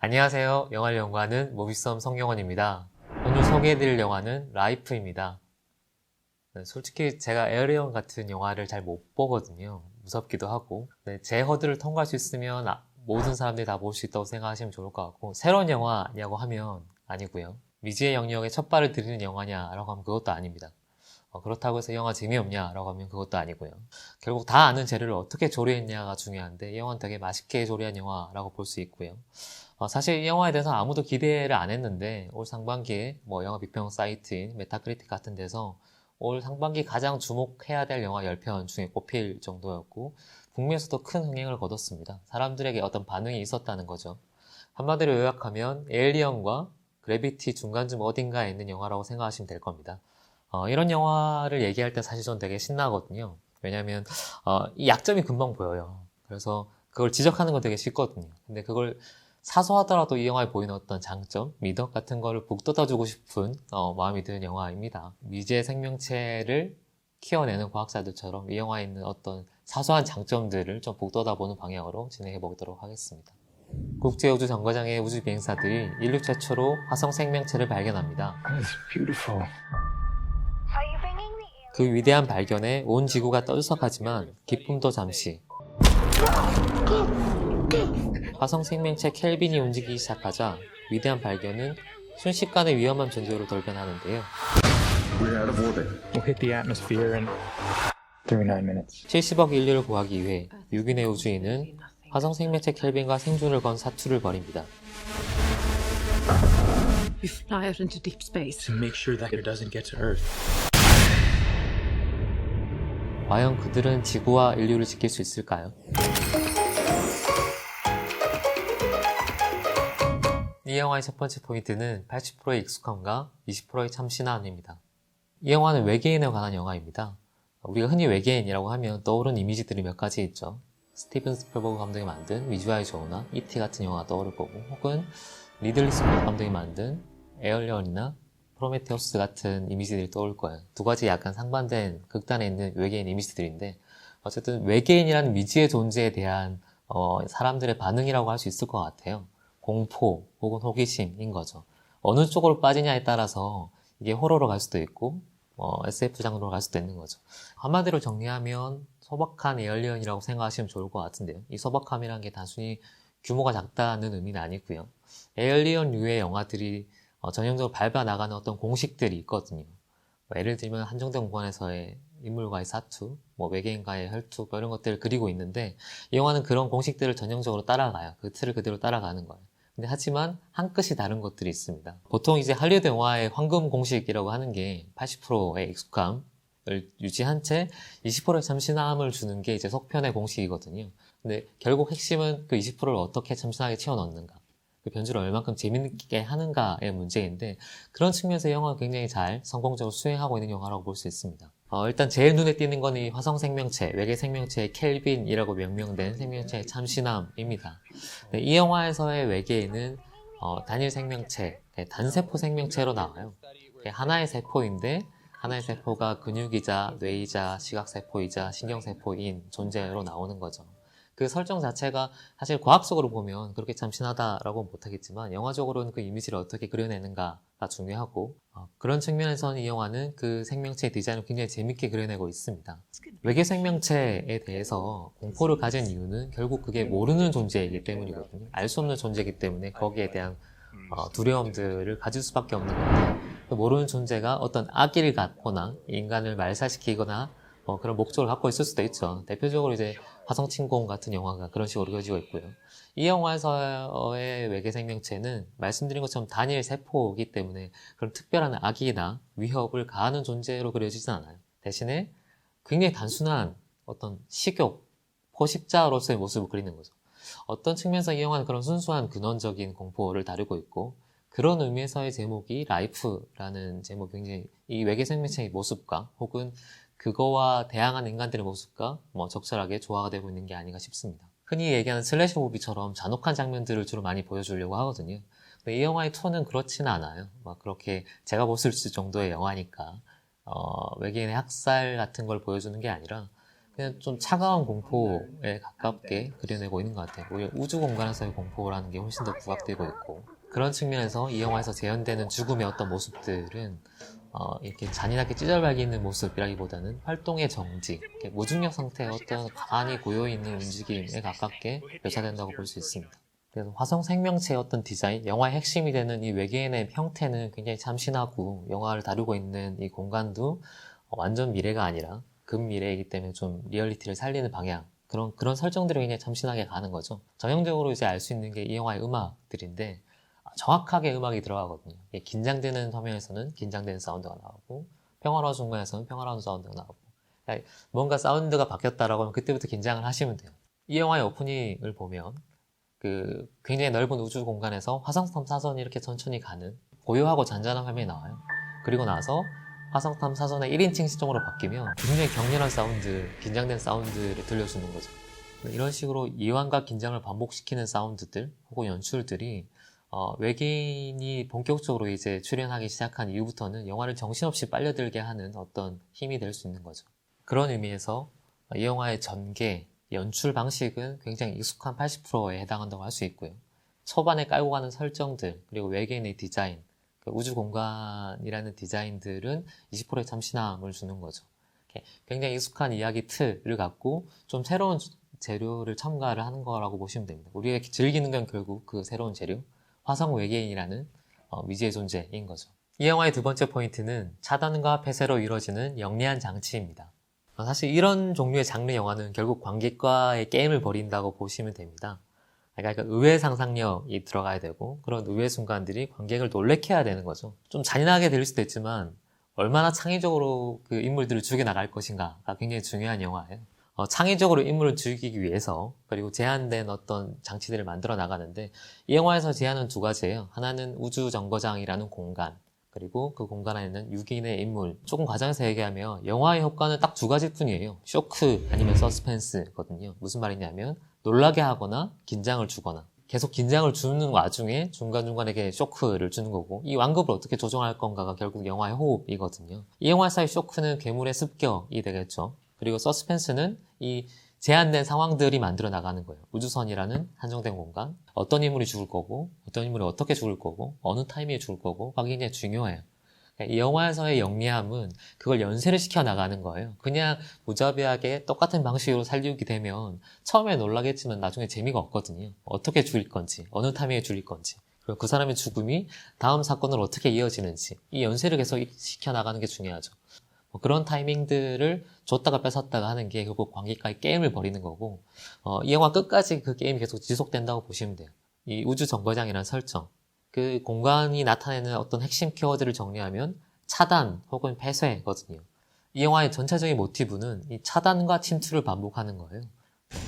안녕하세요. 영화를 연구하는 모비썸 성경원입니다. 오늘 소개해드릴 영화는 라이프입니다. 솔직히 제가 에어리언 같은 영화를 잘 못 보거든요. 무섭기도 하고. 제 허들을 통과할 수 있으면 모든 사람들이 다 볼 수 있다고 생각하시면 좋을 것 같고, 새로운 영화냐고 하면 아니고요. 미지의 영역에 첫 발을 들이는 영화냐라고 하면 그것도 아닙니다. 그렇다고 해서 영화 재미없냐라고 하면 그것도 아니고요. 결국 다 아는 재료를 어떻게 조리했냐가 중요한데, 이 영화는 되게 맛있게 조리한 영화라고 볼 수 있고요. 사실 이 영화에 대해서 아무도 기대를 안 했는데 올 상반기에 영화 비평 사이트인 메타크리틱 같은 데서 올 상반기 가장 주목해야 될 영화 10편 중에 꼽힐 정도였고, 북미에서도 큰 흥행을 거뒀습니다. 사람들에게 어떤 반응이 있었다는 거죠. 한마디로 요약하면 에일리언과 그래비티 중간쯤 어딘가에 있는 영화라고 생각하시면 될 겁니다. 이런 영화를 얘기할 때 사실 전 되게 신나거든요. 왜냐면 이 약점이 금방 보여요. 그래서 그걸 지적하는 건 되게 쉽거든요. 근데 그걸 사소하더라도 이 영화에 보이는 어떤 장점, 미덕 같은 거를 북돋아주고 싶은 마음이 드는 영화입니다. 미지의 생명체를 키워내는 과학자들처럼 이 영화에 있는 어떤 사소한 장점들을 좀 북돋아보는 방향으로 진행해 보도록 하겠습니다. 국제우주정거장의 우주 비행사들이 인류 최초로 화성 생명체를 발견합니다. That's beautiful. 그 위대한 발견에 온 지구가 떠들썩하지만 기쁨도 잠시. 화성 생명체 켈빈이 움직이기 시작하자 위대한 발견은 순식간에 위험한 존재로 돌변하는데요. We're out of orbit. We'll hit the atmosphere in 39 minutes. 70억 인류를 구하기 위해 6인의 우주인은 화성 생명체 켈빈과 생존을 건 사투를 벌입니다. We fly out into deep space. to make sure that it doesn't get to Earth. 과연 그들은 지구와 인류를 지킬 수 있을까요? 이 영화의 첫 번째 포인트는 80%의 익숙함과 20%의 참신함입니다. 이 영화는 외계인에 관한 영화입니다. 우리가 흔히 외계인이라고 하면 떠오르는 이미지들이 몇 가지 있죠. 스티븐 스필버그 감독이 만든 위즈와의 조우나 E.T. 같은 영화가 떠오를 거고, 혹은 리들리 스콧 감독이 만든 에얼리언이나 프로메테우스 같은 이미지들이 떠올 거예요. 두 가지 약간 상반된 극단에 있는 외계인 이미지들인데, 어쨌든 외계인이라는 미지의 존재에 대한 사람들의 반응이라고 할 수 있을 것 같아요. 공포 혹은 호기심인 거죠. 어느 쪽으로 빠지냐에 따라서 이게 호러로 갈 수도 있고 SF 장르로 갈 수도 있는 거죠. 한마디로 정리하면 소박한 에얼리언이라고 생각하시면 좋을 것 같은데요. 이 소박함이라는 게 단순히 규모가 작다는 의미는 아니고요. 에얼리언류의 영화들이 전형적으로 밟아 나가는 어떤 공식들이 있거든요. 예를 들면 한정대 공원에서의 인물과의 사투, 외계인과의 혈투 이런 것들을 그리고 있는데, 이 영화는 그런 공식들을 전형적으로 따라가요. 그 틀을 그대로 따라가는 거예요. 근데 하지만 한 끗이 다른 것들이 있습니다. 보통 이제 할리우드 영화의 황금 공식이라고 하는 게 80%의 익숙함을 유지한 채 20%의 참신함을 주는 게 이제 속편의 공식이거든요. 근데 결국 핵심은 그 20%를 어떻게 참신하게 채워 넣는가, 그 변주를 얼만큼 재밌게 하는가의 문제인데, 그런 측면에서 이 영화가 굉장히 잘 성공적으로 수행하고 있는 영화라고 볼 수 있습니다. 일단 제일 눈에 띄는 건 이 화성 생명체, 외계 생명체의 켈빈이라고 명명된 생명체의 참신함입니다. 이 영화에서의 외계인은 단일 생명체, 단세포 생명체로 나와요. 하나의 세포인데, 하나의 세포가 근육이자 뇌이자 시각세포이자 신경세포인 존재로 나오는 거죠. 그 설정 자체가 사실 과학적으로 보면 그렇게 참신하다라고 못하겠지만, 영화적으로는 그 이미지를 어떻게 그려내는가가 중요하고, 그런 측면에서는 이 영화는 그 생명체의 디자인을 굉장히 재밌게 그려내고 있습니다. 외계 생명체에 대해서 공포를 가진 이유는 결국 그게 모르는 존재이기 때문이거든요. 알 수 없는 존재이기 때문에 거기에 대한 두려움들을 가질 수밖에 없는 건데, 그 모르는 존재가 어떤 악의를 갖거나 인간을 말살시키거나 그런 목적을 갖고 있을 수도 있죠. 대표적으로 이제 화성 침공 같은 영화가 그런 식으로 그려지고 있고요. 이 영화에서의 외계 생명체는 말씀드린 것처럼 단일 세포이기 때문에 그런 특별한 악의나 위협을 가하는 존재로 그려지진 않아요. 대신에 굉장히 단순한 어떤 식욕, 포식자로서의 모습을 그리는 거죠. 어떤 측면에서 이 영화는 그런 순수한 근원적인 공포를 다루고 있고, 그런 의미에서의 제목이 라이프라는 제목이 굉장히 이 외계 생명체의 모습과 혹은 그거와 대항하는 인간들의 모습과 적절하게 조화가 되고 있는 게 아닌가 싶습니다. 흔히 얘기하는 슬래셔 무비처럼 잔혹한 장면들을 주로 많이 보여주려고 하거든요. 근데 이 영화의 톤은 그렇지는 않아요. 그렇게 제가 볼 수 있을 정도의 영화니까 외계인의 학살 같은 걸 보여주는 게 아니라 그냥 좀 차가운 공포에 가깝게 그려내고 있는 것 같아요. 오히려 우주 공간에서의 공포라는 게 훨씬 더 부각되고 있고, 그런 측면에서 이 영화에서 재현되는 죽음의 어떤 모습들은 이렇게 잔인하게 찢어발기는 모습이라기보다는 활동의 정지, 무중력 상태의 어떤 가만히 고여있는 움직임에 가깝게 묘사된다고 볼 수 있습니다. 그래서 화성 생명체의 어떤 디자인, 영화의 핵심이 되는 이 외계인의 형태는 굉장히 참신하고, 영화를 다루고 있는 이 공간도 완전 미래가 아니라 근미래이기 때문에 좀 리얼리티를 살리는 방향, 그런 설정들이 굉장히 참신하게 가는 거죠. 전형적으로 이제 알 수 있는 게 이 영화의 음악들인데, 정확하게 음악이 들어가거든요. 긴장되는 화면에서는 긴장되는 사운드가 나오고, 평화로운 순간에서는 평화로운 사운드가 나오고, 그러니까 뭔가 사운드가 바뀌었다라고 하면 그때부터 긴장을 하시면 돼요. 이 영화의 오프닝을 보면 굉장히 넓은 우주 공간에서 화성 탐사선이 이렇게 천천히 가는 고요하고 잔잔한 화면이 나와요. 그리고 나서 화성 탐사선의 1인칭 시점으로 바뀌면 굉장히 격렬한 사운드, 긴장된 사운드를 들려주는 거죠. 이런 식으로 이완과 긴장을 반복시키는 사운드들 혹은 연출들이 외계인이 본격적으로 이제 출연하기 시작한 이후부터는 영화를 정신없이 빨려들게 하는 어떤 힘이 될 수 있는 거죠. 그런 의미에서 이 영화의 전개, 연출 방식은 굉장히 익숙한 80%에 해당한다고 할 수 있고요. 초반에 깔고 가는 설정들, 그리고 외계인의 디자인, 우주 공간이라는 디자인들은 20%의 참신함을 주는 거죠. 굉장히 익숙한 이야기 틀을 갖고 좀 새로운 재료를 첨가를 하는 거라고 보시면 됩니다. 우리가 즐기는 건 결국 그 새로운 재료, 화성 외계인이라는 미지의 존재인 거죠. 이 영화의 두 번째 포인트는 차단과 폐쇄로 이루어지는 영리한 장치입니다. 사실 이런 종류의 장르 영화는 결국 관객과의 게임을 벌인다고 보시면 됩니다. 그러니까 의외의 상상력이 들어가야 되고, 그런 의외의 순간들이 관객을 놀래켜 해야 되는 거죠. 좀 잔인하게 들릴 수도 있지만 얼마나 창의적으로 그 인물들을 죽여나갈 것인가가 굉장히 중요한 영화예요. 창의적으로 인물을 죽이기 위해서, 그리고 제한된 어떤 장치들을 만들어 나가는데, 이 영화에서 제한은 두 가지예요. 하나는 우주 정거장이라는 공간, 그리고 그 공간 안에는 6인의 인물. 조금 과장해서 얘기하면 영화의 효과는 딱 두 가지일 뿐이에요. 쇼크 아니면 서스펜스거든요. 무슨 말이냐면 놀라게 하거나 긴장을 주거나, 계속 긴장을 주는 와중에 중간중간에 쇼크를 주는 거고, 이 완급을 어떻게 조정할 건가가 결국 영화의 호흡이거든요. 이 영화에서의 쇼크는 괴물의 습격이 되겠죠. 그리고 서스펜스는 이 제한된 상황들이 만들어 나가는 거예요. 우주선이라는 한정된 공간, 어떤 인물이 죽을 거고, 어떤 인물이 어떻게 죽을 거고, 어느 타이밍에 죽을 거고, 그게 굉장히 중요해요. 이 영화에서의 영리함은 그걸 연쇄를 시켜 나가는 거예요. 그냥 무자비하게 똑같은 방식으로 살리게 되면 처음에 놀라겠지만 나중에 재미가 없거든요. 어떻게 죽일 건지, 어느 타이밍에 죽일 건지, 그리고 그 사람의 죽음이 다음 사건으로 어떻게 이어지는지, 이 연쇄를 계속 시켜 나가는 게 중요하죠. 그런 타이밍들을 줬다가 뺏었다가 하는 게 결국 관객과의 게임을 벌이는 거고, 이 영화 끝까지 그 게임이 계속 지속된다고 보시면 돼요. 이 우주 정거장이라는 설정, 그 공간이 나타내는 어떤 핵심 키워드를 정리하면 차단 혹은 폐쇄거든요. 이 영화의 전체적인 모티브는 이 차단과 침투를 반복하는 거예요.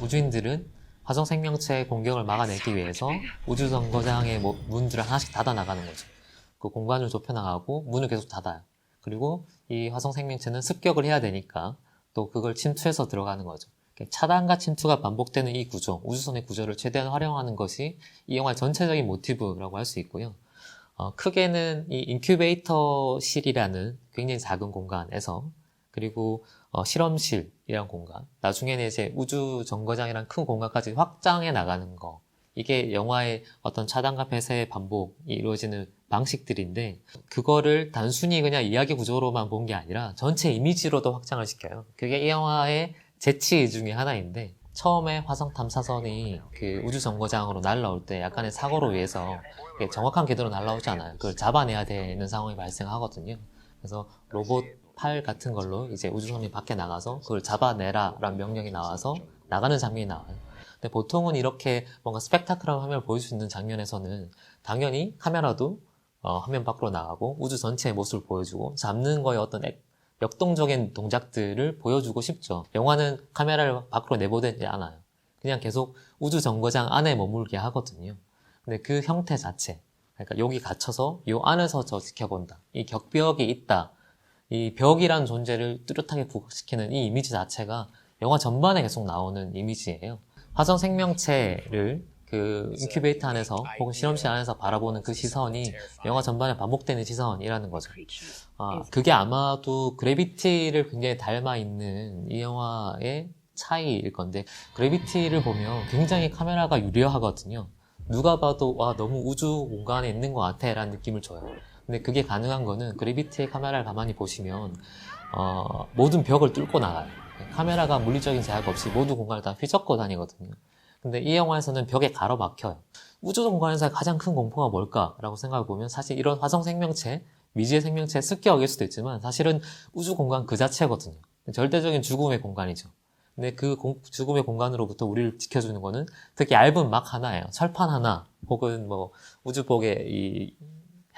우주인들은 화성 생명체의 공격을 막아내기 위해서 우주 정거장의 문들을 하나씩 닫아 나가는 거죠. 그 공간을 좁혀 나가고 문을 계속 닫아요. 그리고 이 화성 생명체는 습격을 해야 되니까 또 그걸 침투해서 들어가는 거죠. 차단과 침투가 반복되는 이 구조, 우주선의 구조를 최대한 활용하는 것이 이 영화의 전체적인 모티브라고 할 수 있고요. 크게는 이 인큐베이터실이라는 굉장히 작은 공간에서, 그리고 실험실이라는 공간, 나중에는 이제 우주 정거장이라는 큰 공간까지 확장해 나가는 거, 이게 영화의 어떤 차단과 폐쇄의 반복이 이루어지는 방식들인데, 그거를 단순히 그냥 이야기 구조로만 본 게 아니라 전체 이미지로도 확장을 시켜요. 그게 이 영화의 재치 중에 하나인데, 처음에 화성 탐사선이 그 우주 정거장으로 날라올 때 약간의 사고로 인해서 정확한 궤도로 날라오지 않아요. 그걸 잡아내야 되는 상황이 발생하거든요. 그래서 로봇 팔 같은 걸로 이제 우주선이 밖에 나가서 그걸 잡아내라 라는 명령이 나와서 나가는 장면이 나와요. 근데 보통은 이렇게 뭔가 스펙타클한 화면을 보여줄 수 있는 장면에서는 당연히 카메라도 화면 밖으로 나가고 우주 전체의 모습을 보여주고 잡는 거에 어떤 역동적인 동작들을 보여주고 싶죠. 영화는 카메라를 밖으로 내보내지 않아요. 그냥 계속 우주 정거장 안에 머물게 하거든요. 근데 그 형태 자체, 그러니까 여기 갇혀서 요 안에서 저 지켜본다, 이 격벽이 있다, 이 벽이라는 존재를 뚜렷하게 부각시키는 이 이미지 자체가 영화 전반에 계속 나오는 이미지예요. 화성 생명체를 그 인큐베이터 안에서 혹은 실험실 안에서 바라보는 그 시선이 영화 전반에 반복되는 시선이라는 거죠. 그게 아마도 그래비티를 굉장히 닮아 있는 이 영화의 차이일 건데, 그래비티를 보면 굉장히 카메라가 유려하거든요. 누가 봐도 와 너무 우주 공간에 있는 것 같아 라는 느낌을 줘요. 근데 그게 가능한 거는 그래비티의 카메라를 가만히 보시면 모든 벽을 뚫고 나가요. 카메라가 물리적인 제약 없이 모든 공간을 다 휘젓고 다니거든요. 근데 이 영화에서는 벽에 가로막혀요. 우주 공간에서 가장 큰 공포가 뭘까라고 생각해 보면 사실 이런 화성 생명체, 미지의 생명체의 습격일 수도 있지만 사실은 우주 공간 그 자체거든요. 절대적인 죽음의 공간이죠. 근데 그 죽음의 공간으로부터 우리를 지켜주는 거는 특히 얇은 막 하나예요. 철판 하나 혹은 뭐 우주복의 이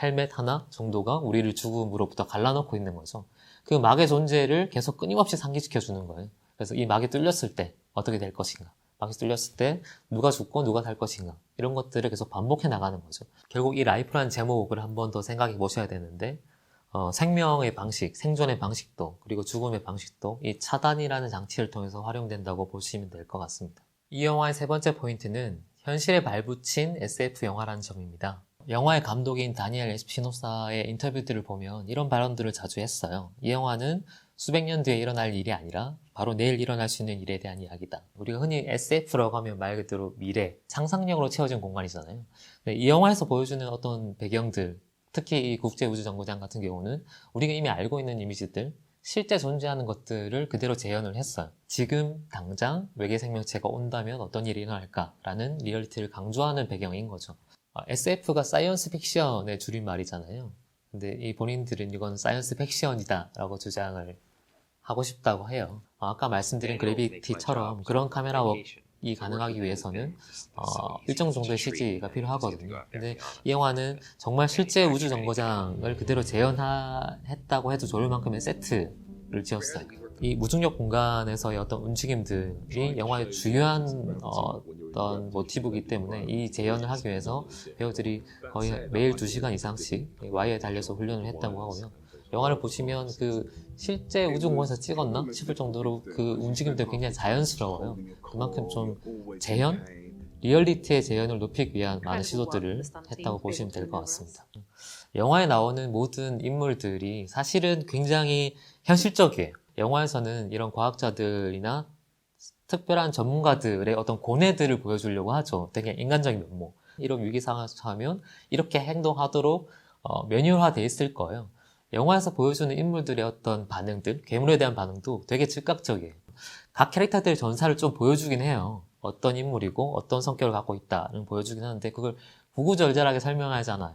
헬멧 하나 정도가 우리를 죽음으로부터 갈라놓고 있는 거죠. 그 막의 존재를 계속 끊임없이 상기시켜주는 거예요. 그래서 이 막이 뚫렸을 때 어떻게 될 것인가, 막이 뚫렸을 때 누가 죽고 누가 살 것인가, 이런 것들을 계속 반복해 나가는 거죠. 결국 이 라이프라는 제목을 한 번 더 생각해 보셔야 되는데, 생명의 방식, 생존의 방식도 그리고 죽음의 방식도 이 차단이라는 장치를 통해서 활용된다고 보시면 될 것 같습니다. 이 영화의 세 번째 포인트는 현실에 발붙인 SF 영화라는 점입니다. 영화의 감독인 다니엘 에스피노사의 인터뷰들을 보면 이런 발언들을 자주 했어요. 이 영화는 수백 년 뒤에 일어날 일이 아니라 바로 내일 일어날 수 있는 일에 대한 이야기다. 우리가 흔히 SF라고 하면 말 그대로 미래, 상상력으로 채워진 공간이잖아요. 이 영화에서 보여주는 어떤 배경들, 특히 이 국제우주정거장 같은 경우는 우리가 이미 알고 있는 이미지들, 실제 존재하는 것들을 그대로 재현을 했어요. 지금 당장 외계 생명체가 온다면 어떤 일이 일어날까라는 리얼리티를 강조하는 배경인 거죠. SF가 사이언스 픽션의 줄임말이잖아요. 근데 이 본인들은 이건 사이언스 픽션이다 라고 주장을 하고 싶다고 해요. 아까 말씀드린 그래비티처럼 그런 카메라웍이 가능하기 위해서는 일정 정도의 CG가 필요하거든요. 근데 이 영화는 정말 실제 우주 정거장을 그대로 재현했다고 해도 좋을 만큼의 세트를 지었어요. 이 무중력 공간에서의 어떤 움직임들이 영화의 주요한 어떤 모티브이기 때문에 이 재현을 하기 위해서 배우들이 거의 매일 2시간 이상씩 와이어에 달려서 훈련을 했다고 하고요. 영화를 보시면 그 실제 우주공간에서 찍었나 싶을 정도로 그 움직임들이 굉장히 자연스러워요. 그만큼 좀 재현? 리얼리티의 재현을 높이기 위한 많은 시도들을 했다고 보시면 될 것 같습니다. 영화에 나오는 모든 인물들이 사실은 굉장히 현실적이에요. 영화에서는 이런 과학자들이나 특별한 전문가들의 어떤 고뇌들을 보여주려고 하죠. 되게 인간적인 면모. 이런 위기 상황에서 처하면 이렇게 행동하도록 매뉴얼화되어 있을 거예요. 영화에서 보여주는 인물들의 어떤 반응들, 괴물에 대한 반응도 되게 즉각적이에요. 각 캐릭터들의 전사를 좀 보여주긴 해요. 어떤 인물이고 어떤 성격을 갖고 있다는 보여주긴 하는데 그걸 구구절절하게 설명하잖아요.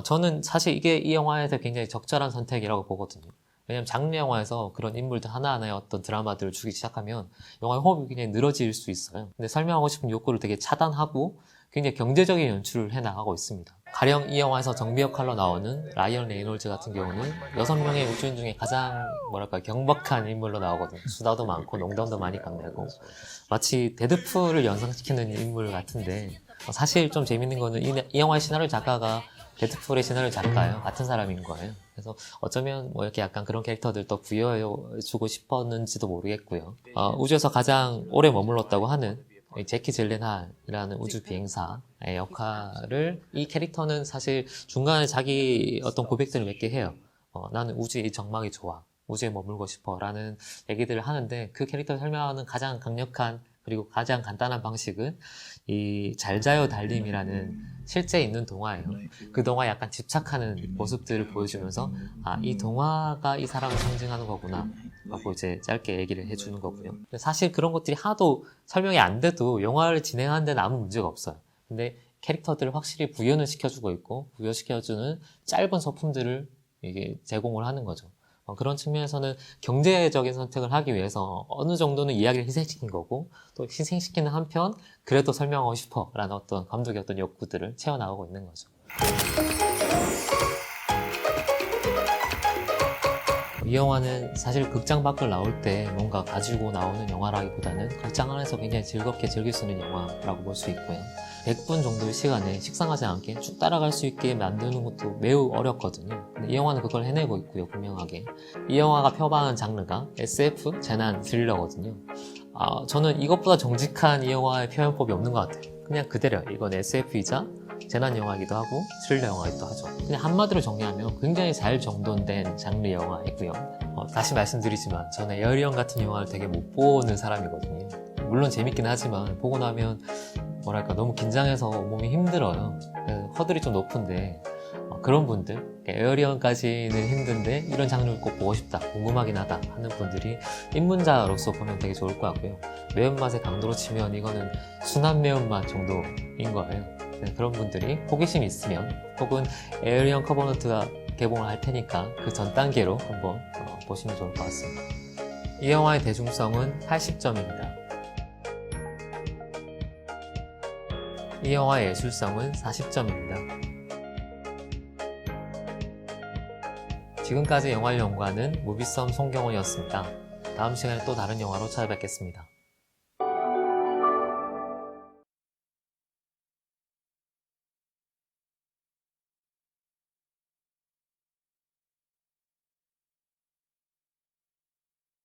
저는 사실 이게 이 영화에서 굉장히 적절한 선택이라고 보거든요. 왜냐면 장르 영화에서 그런 인물들 하나하나의 어떤 드라마들을 주기 시작하면 영화의 호흡이 굉장히 늘어질 수 있어요. 근데 설명하고 싶은 욕구를 되게 차단하고 굉장히 경제적인 연출을 해나가고 있습니다. 가령 이 영화에서 정비 역할로 나오는 라이언 레이놀즈 같은 경우는 6명의 우주인 중에 가장 경박한 인물로 나오거든요. 수다도 많고 농담도 많이 건네고 마치 데드풀을 연상시키는 인물 같은데, 사실 좀 재밌는 거는 이 영화의 시나리오 작가가 데드풀의 시나리오 작가예요. 같은 사람인 거예요. 그래서 어쩌면 뭐 이렇게 약간 그런 캐릭터들도 부여해주고 싶었는지도 모르겠고요. 우주에서 가장 오래 머물렀다고 하는 제키 질렌할이라는 우주 비행사의 역할을 이 캐릭터는 사실 중간에 자기 어떤 고백들을 몇 개 해요. 나는 우주의 이 정막이 좋아. 우주에 머물고 싶어. 라는 얘기들을 하는데 그 캐릭터를 설명하는 가장 강력한 그리고 가장 간단한 방식은 이 잘 자요 달님이라는 실제 있는 동화예요. 그 동화에 약간 집착하는 모습들을 보여주면서 이 동화가 이 사람을 상징하는 거구나 라고 이제 짧게 얘기를 해주는 거고요. 사실 그런 것들이 하도 설명이 안 돼도 영화를 진행하는 데는 아무 문제가 없어요. 근데 캐릭터들을 확실히 부연을 시켜주고 있고 부여시켜주는 짧은 소품들을 이게 제공을 하는 거죠. 그런 측면에서는 경제적인 선택을 하기 위해서 어느 정도는 이야기를 희생시킨 거고, 또 희생시키는 한편 그래도 설명하고 싶어 라는 어떤 감독의 어떤 욕구들을 채워나가고 있는 거죠. 이 영화는 사실 극장 밖을 나올 때 뭔가 가지고 나오는 영화라기보다는 극장 안에서 굉장히 즐겁게 즐길 수 있는 영화라고 볼 수 있고요. 100분 정도의 시간에 식상하지 않게 쭉 따라갈 수 있게 만드는 것도 매우 어렵거든요. 근데 이 영화는 그걸 해내고 있고요, 분명하게. 이 영화가 표방하는 장르가 SF, 재난, 스릴러거든요. 저는 이것보다 정직한 이 영화의 표현법이 없는 것 같아요. 그냥 그대로 이건 SF이자 재난 영화이기도 하고 스릴러 영화이기도 하죠. 그냥 한마디로 정리하면 굉장히 잘 정돈된 장르 영화이고요. 다시 말씀드리지만 저는 에어리언 같은 영화를 되게 못 보는 사람이거든요. 물론 재밌긴 하지만 보고 나면 뭐랄까 너무 긴장해서 몸이 힘들어요. 허들이 좀 높은데 그런 분들, 에어리언까지는 힘든데 이런 장르를 꼭 보고 싶다, 궁금하긴 하다 하는 분들이 입문자로서 보면 되게 좋을 것 같고요. 매운맛의 강도로 치면 이거는 순한 매운맛 정도인 거예요. 그런 분들이 호기심이 있으면 혹은 에어리언 커버노트가 개봉을 할 테니까 그 전 단계로 한번 보시면 좋을 것 같습니다. 이 영화의 대중성은 80점입니다. 이 영화의 예술성은 40점입니다. 지금까지 영화를 연구하는 무비썸 송경호였습니다. 다음 시간에 또 다른 영화로 찾아뵙겠습니다.